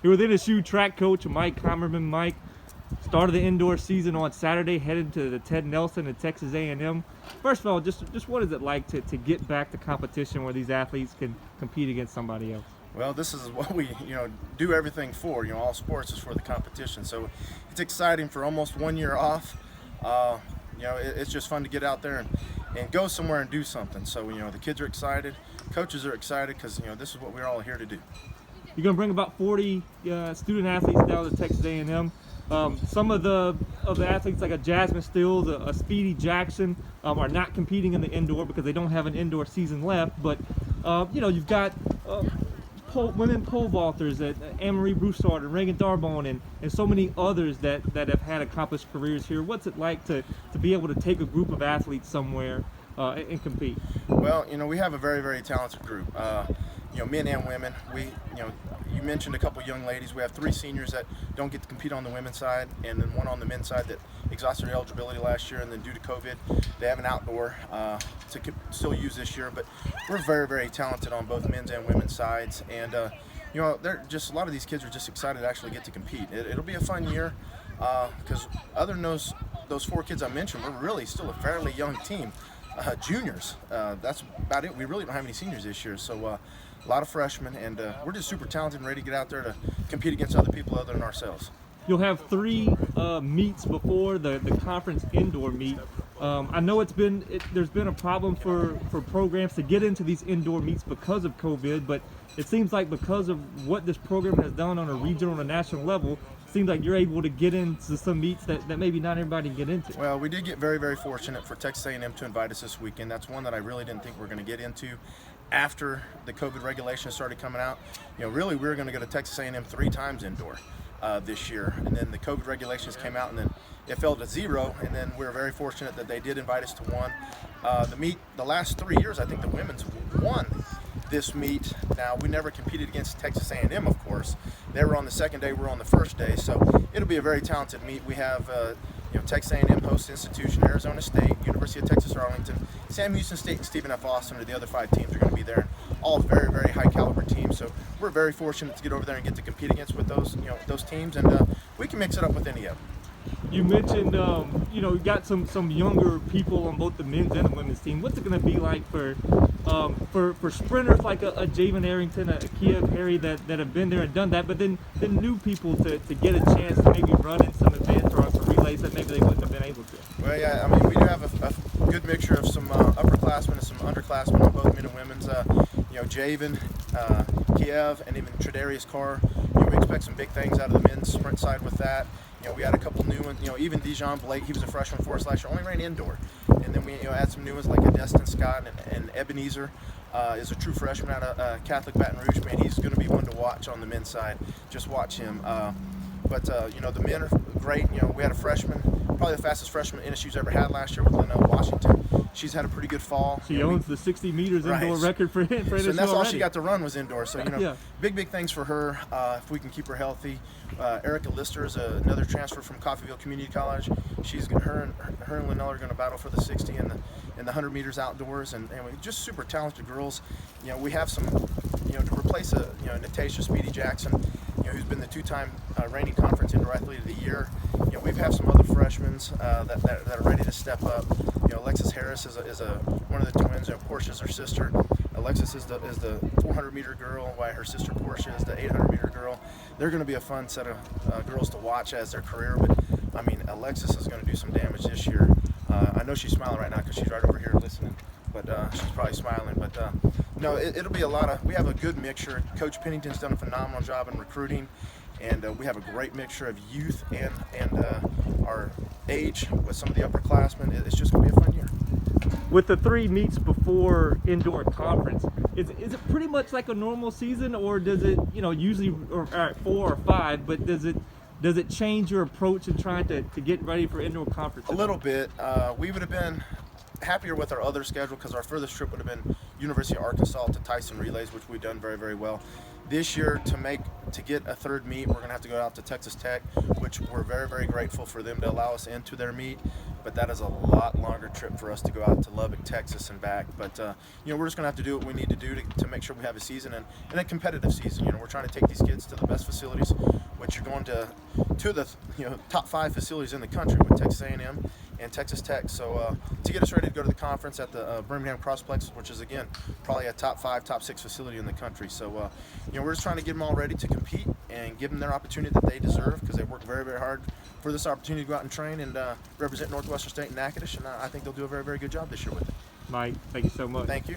Here with NSU track coach Mike Heimerman. Mike, started the indoor season on Saturday, headed to the Ted Nelson at Texas A&M. First of all, just what is it like to get back to competition where these athletes can compete against somebody else? Well, this is what we, do everything for. All sports is for the competition. So it's exciting for almost 1 year off. It's just fun to get out there and go somewhere and do something. So, the kids are excited, coaches are excited because, this is what we're all here to do. You're going to bring about 40 student athletes down to Texas A&M. Some of the athletes like a Jasmine Stills, a Speedy Jackson are not competing in the indoor because they don't have an indoor season left. But you've got women pole vaulters at Anne-Marie Broussard and Reagan Darbone and so many others that have had accomplished careers here. What's it like to be able to take a group of athletes somewhere and compete? Well, we have a very, very talented group. Men and women. You mentioned a couple young ladies. We have 3 seniors that don't get to compete on the women's side, and then one on the men's side that exhausted their eligibility last year, and then due to COVID, they have an outdoor to still use this year. But we're very, very talented on both men's and women's sides, and they're just a lot of these kids are just excited to actually get to compete. It'll be a fun year because other than those 4 kids I mentioned, we're really still a fairly young team. Juniors, that's about it. We really don't have any seniors this year, so a lot of freshmen, and we're just super talented and ready to get out there to compete against other people other than ourselves. You'll have 3 meets before the conference indoor meet. I know there's been a problem for programs to get into these indoor meets because of COVID, but it seems like because of what this program has done on a regional and a national level, it seems like you're able to get into some meets that maybe not everybody can get into. Well, we did get very, very fortunate for Texas A&M to invite us this weekend. That's one that I really didn't think we were going to get into after the COVID regulations started coming out. Really we were going to go to Texas A&M 3 times indoor this year, and then the COVID regulations came out, and then it fell to 0, and then we were very fortunate that they did invite us to one. The meet, the last 3 years, I think the women's won this meet. Now, we never competed against Texas A&M, of course. They were on the second day, we're on the first day, so it'll be a very talented meet. We have Texas A&M host institution, Arizona State, University of Texas Arlington, Sam Houston State, and Stephen F. Austin are the other 5 teams are going to be there. All very, very high caliber teams. So we're very fortunate to get over there and get to compete against with those teams, and we can mix it up with any of them. You mentioned, you got some younger people on both the men's and the women's team. What's it going to be like for sprinters like a Javen Arrington, a Kiev Harry that have been there and done that, but then new people to get a chance to maybe run in some events or on some relays that maybe they wouldn't have been able to? Well, yeah, we do have a good mixture of some upperclassmen and some underclassmen on both men and women's. Javen, Kiev, and even Tredarius Carr. We expect some big things out of the men's sprint side with that. We had a couple new ones. Even Dijon Blake, he was a freshman for us last year, only ran indoor. And then we had some new ones like a Destin Scott and Ebenezer is a true freshman out of Catholic Baton Rouge. Man, he's going to be one to watch on the men's side. Just watch him. But the men are great. We had a freshman, probably the fastest freshman NSU's ever had last year with Linnell Washington. She's had a pretty good fall. She owns the 60 meters indoor record for NSU. So that's already. all she got to run was indoor. So yeah. big things for her if we can keep her healthy. Erica Lister is another transfer from Coffeyville Community College. Her and Linnell are going to battle for the 60 and the 100 meters outdoors, and we're just super talented girls. We have some, to replace Natasha Speedy Jackson, who's been the 2-time reigning conference indoor athlete of the year. We have some other freshmen that are ready to step up. Alexis Harris is one of the twins. Portia's her sister. Alexis is the 400-meter girl, while her sister Portia is the 800-meter girl. They're going to be a fun set of girls to watch as their career. But Alexis is going to do some damage this year. I know she's smiling right now because she's right over here listening. But she's probably smiling. But no, it'll be a lot of. We have a good mixture. Coach Pennington's done a phenomenal job in recruiting. And we have a great mixture of youth and our age with some of the upperclassmen. It's just going to be a fun year. With the 3 meets before indoor conference, is it pretty much like a normal season, or does it, usually 4 or 5, but does it change your approach in trying to get ready for indoor conference? A little bit. We would have been happier with our other schedule because our furthest trip would have been University of Arkansas to Tyson Relays, which we've done very, very well. This year, to get a third meet, we're going to have to go out to Texas Tech, which we're very, very grateful for them to allow us into their meet. But that is a lot longer trip for us to go out to Lubbock, Texas, and back. But we're just going to have to do what we need to do to make sure we have a season and a competitive season. We're trying to take these kids to the best facilities, which are going to the top 5 facilities in the country with Texas A&M and Texas Tech. So to get us ready to go to the conference at the Birmingham Crossplex, which is again probably a top 5, top 6 facility in the country. So we're just trying to get them all ready to compete and give them their opportunity that they deserve, because they work very, very hard for this opportunity to go out and train and represent Northwestern State in Natchitoches, and I think they'll do a very, very good job this year with it. Mike, thank you so much. Thank you.